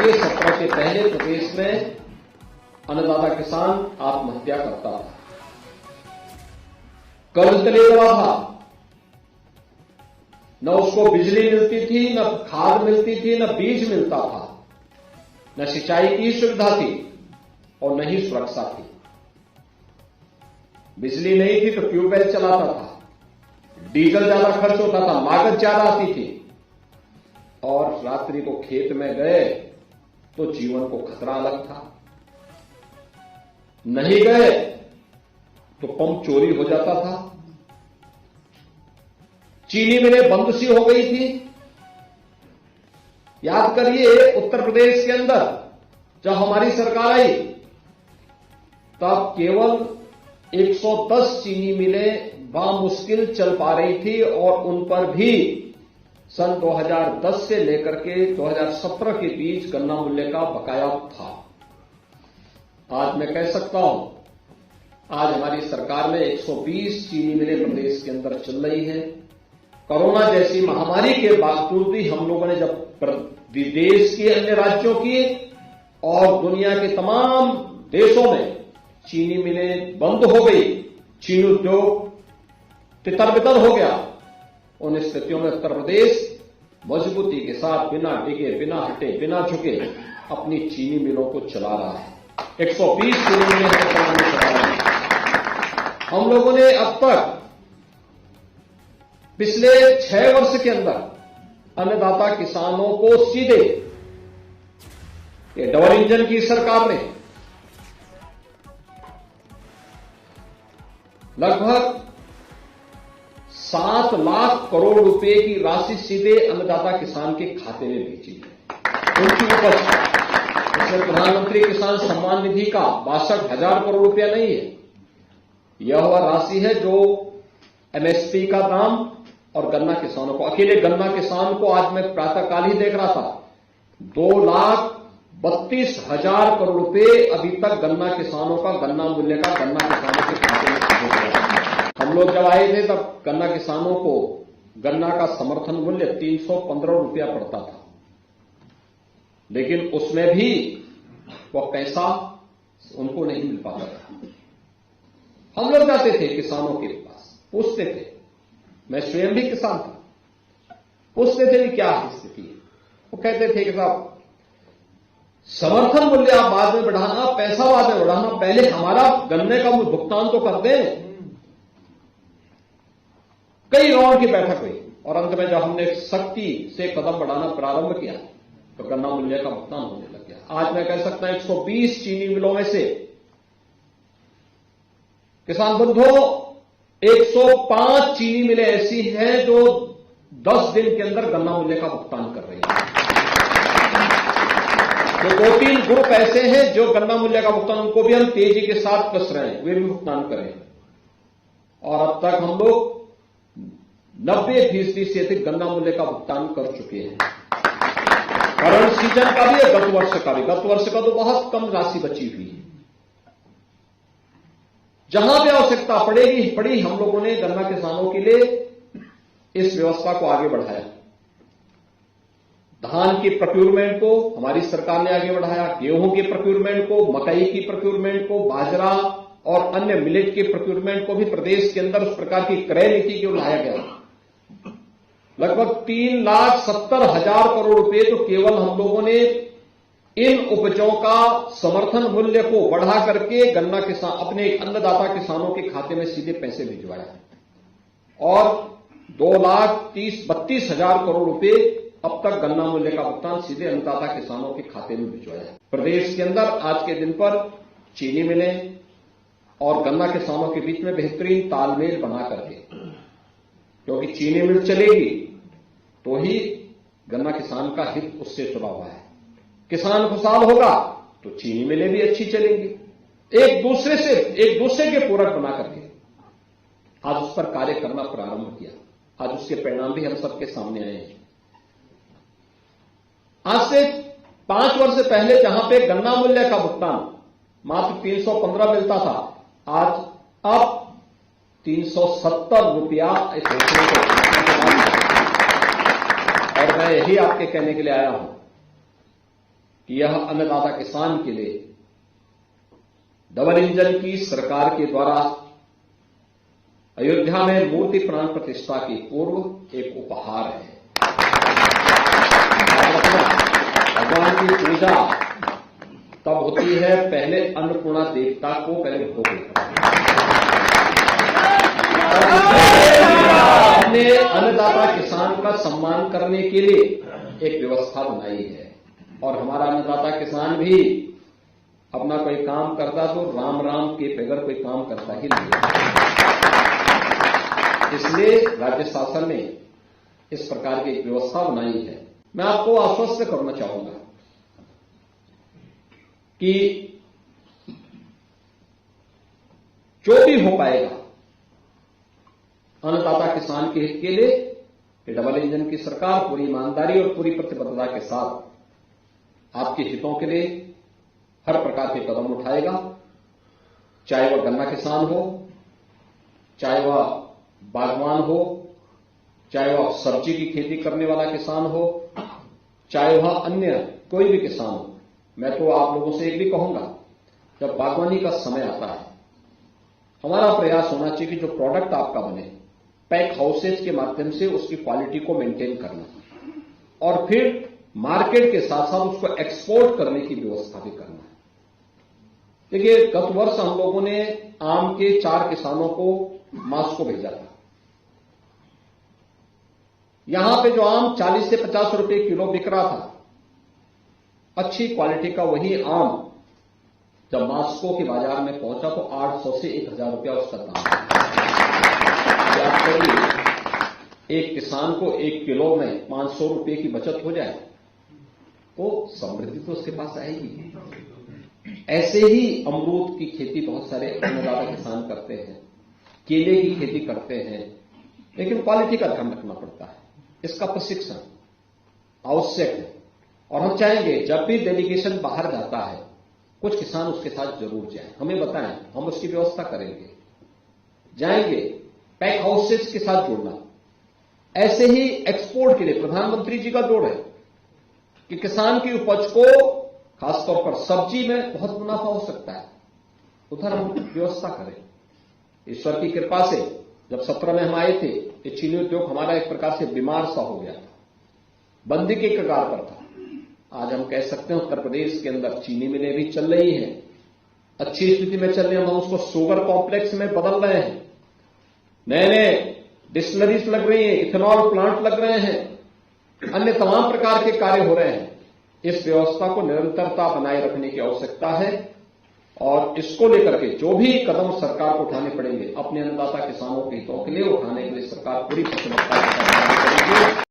के सत्र के पहले प्रदेश में अन्नदाता किसान आत्महत्या करता था, कर्ज तले दबा था, न उसको बिजली मिलती थी, न खाद मिलती थी, न बीज मिलता था, न सिंचाई की सुविधा थी और न ही सुरक्षा थी। बिजली नहीं थी तो ट्यूबवेल चलाता था, डीजल ज्यादा खर्च होता था, लागत ज्यादा आती थी और रात्रि को खेत में गए तो जीवन को खतरा अलग था। नहीं गए तो पंप चोरी हो जाता था, चीनी मिलें बंद सी हो गई थी। याद करिए, उत्तर प्रदेश के अंदर जब हमारी सरकार आई तब केवल 110 चीनी मिलें बामुश्किल चल पा रही थी और उन पर भी सन 2010 से लेकर के 2017 के बीच गन्ना मूल्य का बकाया था। आज मैं कह सकता हूं, आज हमारी सरकार में 120 चीनी मिलें प्रदेश के अंदर चल रही हैं। कोरोना जैसी महामारी के बावजूद भी हम लोगों ने जब विदेश के अन्य राज्यों की और दुनिया के तमाम देशों में चीनी मिलें बंद हो गई, चीनी उद्योग तितर-बितर हो गया, उन स्थितियों में उत्तर प्रदेश मजबूती के साथ बिना डिगे, बिना हटे, बिना झुके अपनी चीनी मिलों को चला रहा है। 120 चीनी मिलें चला रही है। हम लोगों ने अब तक पिछले 6 वर्ष के अंदर अन्नदाता किसानों को सीधे, ये डबल इंजन की सरकार ने लगभग 7 लाख करोड़ रुपए की राशि सीधे अन्नदाता किसान के खाते में भेजी है। उनकी उपज, इसमें प्रधानमंत्री किसान सम्मान निधि का 62,000 करोड़ रुपया नहीं है, यह वह राशि है जो एमएसपी का दाम और गन्ना किसानों को, अकेले गन्ना किसान को आज मैं प्रातःकाल ही देख रहा था, 2,32,000 करोड़ रुपए अभी तक गन्ना किसानों का, गन्ना मूल्य का गन्ना किसानों के खाते में भेजा गया। हम लोग जब आए थे तब गन्ना किसानों को गन्ना का समर्थन मूल्य 315 रुपया पड़ता था, लेकिन उसमें भी वह पैसा उनको नहीं मिल पाता था। हम लोग जाते थे किसानों के पास, पूछते थे, मैं स्वयं भी किसान था, पूछते थे कि क्या स्थिति है। वो कहते थे कि साहब समर्थन मूल्य आप बाद में बढ़ाना, पैसा बाद में बढ़ाना, पहले हमारा गन्ने का भुगतान तो कर दें। कई राउंड की बैठक हुई और अंत में जब हमने सख्ती से कदम बढ़ाना प्रारंभ किया तो गन्ना मूल्य का भुगतान होने लग गया। आज मैं कह सकता हूं 120 चीनी मिलों में से किसान बंधुओं 105 चीनी मिलें ऐसी हैं जो 10 दिन के अंदर गन्ना मूल्य का भुगतान कर रही हैं। तो 2-3 ग्रुप ऐसे हैं जो गन्ना मूल्य का भुगतान, उनको भी हम तेजी के साथ कस रहे हैं, वे भी भुगतान करें। और अब तक हम लोग 90% से अधिक गन्ना मूल्य का भुगतान कर चुके हैं। करंट सीजन का भी है, गत वर्ष का भी। गत वर्ष का तो बहुत कम राशि बची हुई है। जहां भी आवश्यकता पड़ी हम लोगों ने गन्ना किसानों के लिए इस व्यवस्था को आगे बढ़ाया। धान की प्रोक्योरमेंट को हमारी सरकार ने आगे बढ़ाया, गेहूं की प्रोक्योरमेंट को, मकई की प्रोक्योरमेंट को, बाजरा और अन्य मिलेट की प्रोक्योरमेंट को भी प्रदेश के अंदर उस प्रकार की क्रय नीति को लाया गया। लगभग 3,70,000 करोड़ रुपए तो केवल हम लोगों ने इन उपजों का समर्थन मूल्य को बढ़ा करके गन्ना किसान, अपने अन्नदाता किसानों के खाते में सीधे पैसे भिजवाया और 2,32,000 करोड़ रुपए अब तक गन्ना मूल्य का भुगतान सीधे अन्नदाता किसानों के खाते में भिजवाया है। प्रदेश के अंदर आज के दिन पर चीनी मिलें और गन्ना किसानों के बीच में बेहतरीन तालमेल बना करके, क्योंकि चीनी मिल चलेगी तो ही गन्ना किसान का हित उससे जुड़ा हुआ है। किसान खुशहाल होगा तो चीनी मिलें भी अच्छी चलेंगी। एक दूसरे के पूरक बना करके आज उस पर कार्य करना प्रारंभ किया। आज उसके परिणाम भी हम सबके सामने आए हैं। आज से 5 वर्ष पहले जहां पे गन्ना मूल्य का भुगतान मात्र 315 मिलता था, आज अब 370 रुपया और मैं यही आपके कहने के लिए आया हूं कि यह अन्नदाता किसान के लिए डबल इंजन की सरकार के द्वारा अयोध्या में मूर्ति प्राण प्रतिष्ठा की पूर्व एक उपहार है। भगवान की पूजा तब होती है पहले अन्नपूर्णा देवता को पहले भोग हमने अन्नदाता किसान का सम्मान करने के लिए एक व्यवस्था बनाई है और हमारा अन्नदाता किसान भी अपना कोई काम करता तो राम राम के बगैर कोई काम करता ही नहीं। इसलिए राज्य शासन ने इस प्रकार की एक व्यवस्था बनाई है। मैं आपको आश्वस्त करना चाहूंगा कि जो भी हो पाएगा अन्नदाता किसान के हित के लिए कि डबल इंजन की सरकार पूरी ईमानदारी और पूरी प्रतिबद्धता के साथ आपके हितों के लिए हर प्रकार के कदम उठाएगा, चाहे वह गन्ना किसान हो, चाहे वह बागवान हो, चाहे वह सब्जी की खेती करने वाला किसान हो, चाहे वह अन्य कोई भी किसान हो। मैं तो आप लोगों से एक भी कहूंगा, जब बागवानी का समय आता है हमारा प्रयास होना चाहिए कि जो प्रोडक्ट आपका बने पैक हाउसेज के माध्यम से उसकी क्वालिटी को मेंटेन करना और फिर मार्केट के साथ साथ उसको एक्सपोर्ट करने की व्यवस्था भी करना है। देखिए, गत वर्ष हम लोगों ने आम के 4 किसानों को मास्को भेजा था। यहां पे जो आम 40 से 50 रुपए किलो बिक रहा था, अच्छी क्वालिटी का वही आम जब मास्को के बाजार में पहुंचा तो 800 से 1000 रुपया उसका दाम। याद करिए, एक किसान को 1 किलो में 500 रुपए की बचत हो जाए तो समृद्धि तो उसके पास आएगी। ऐसे ही अमरूद की खेती बहुत सारे अन्नदाता किसान करते हैं, केले की खेती करते हैं, लेकिन क्वालिटी का ध्यान रखना पड़ता है। इसका प्रशिक्षण आवश्यक है और हम चाहेंगे जब भी डेलीगेशन बाहर जाता है कुछ किसान उसके साथ जरूर जाएं, हमें बताएं, हम उसकी व्यवस्था करेंगे। जाएंगे, पैक हाउसेज के साथ जुड़ना। ऐसे ही एक्सपोर्ट के लिए प्रधानमंत्री जी का जोड़ है कि किसान की उपज को खासतौर पर सब्जी में बहुत मुनाफा हो सकता है, उधर हम व्यवस्था करें। ईश्वर की कृपा से जब 17 में हम आए थे, ये चीनी उद्योग हमारा एक प्रकार से बीमार सा हो गया था, बंदी के कगार पर था। आज हम कह सकते हैं उत्तर प्रदेश के अंदर चीनी मिलें भी चल रही हैं, अच्छी स्थिति में चल रही हैं। हम उसको शुगर कॉम्प्लेक्स में बदल रहे हैं, नए नए डिस्टिलरीज लग रही हैं, इथेनॉल प्लांट लग रहे हैं, अन्य तमाम प्रकार के कार्य हो रहे हैं। इस व्यवस्था को निरंतरता बनाए रखने की आवश्यकता है और इसको लेकर के जो भी कदम सरकार को उठाने पड़ेंगे अपने अन्नदाता किसानों के हितों के लिए उठाने के लिए सरकार पूरी प्रतिबद्धता करेगी।